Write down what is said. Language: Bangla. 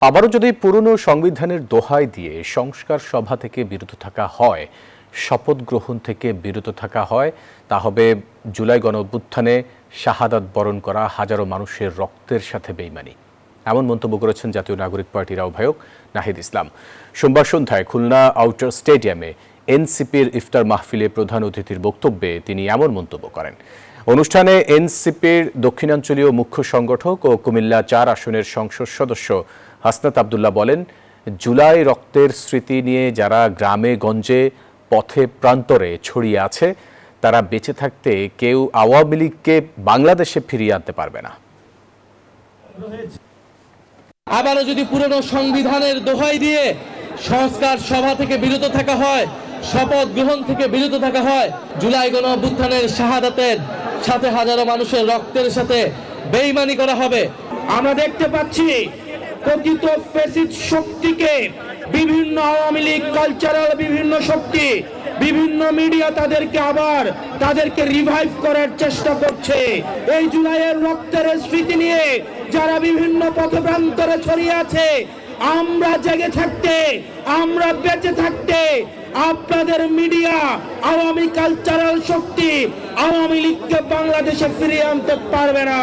আবারও যদি পুরনো সংবিধানের দোহাই দিয়ে সংস্কার সভা থেকে বিরত থাকা হয়, শপথ গ্রহণ থেকে বিরত থাকা হয়, তা হবে জুলাই গণঅভ্যুত্থানে শাহাদাত বরণ করা হাজারো মানুষের রক্তের সাথে বেইমানি। এমন মন্তব্য করেছেন জাতীয় নাগরিক পার্টির আহ্বায়ক নাহিদ ইসলাম। সোমবার সন্ধ্যায় খুলনা আউটার স্টেডিয়ামে এনসিপির ইফতার মাহফিলে প্রধান অতিথির বক্তব্যে তিনি এমন মন্তব্য করেন। অনুষ্ঠানে এনসিপির দক্ষিণাঞ্চলীয় মুখ্য সংগঠক ও কুমিল্লা ৪ আসনের সংসদ সদস্য হাসনাত আবদুল্লাহ বলেন, জুলাই রক্তের স্মৃতি নিয়ে যারা গ্রামে গঞ্জে পথে প্রান্তরে ছড়িয়ে আছে, তারা বেঁচে থাকতে কেউ আওয়ামী লীগকে বাংলাদেশে ফিরিয়ে আনতে পারবে না। আবারও যদি পুরনো সংবিধানের দোহাই দিয়ে সংস্কার সভা থেকে বিরত থাকা হয়, শপথ গ্রহণ থেকে বিরত থাকা হয়, জুলাই গণঅভ্যুত্থানের শাহাদাতের সাথে হাজারো মানুষের রক্তের সাথে বেইমানি করা হবে। আমরা দেখতে পাচ্ছি কথিত ফ্যাসিস্ট শক্তিকে বিভিন্ন আওয়ামী লীগ কালচারাল বিভিন্ন শক্তি, বিভিন্ন মিডিয়া তাদেরকে রিভাইভ করার চেষ্টা করছে। এই জুলাইয়ের রক্তের স্মৃতি নিয়ে যারা বিভিন্ন পথপ্রান্তরে ছড়িয়ে আছে, আমরা জেগে থাকতে, আমরা বেঁচে থাকতে আপনাদের মিডিয়া, আওয়ামী কালচারাল শক্তি আওয়ামী লীগকে বাংলাদেশে ফিরিয়ে আনতে পারবে না।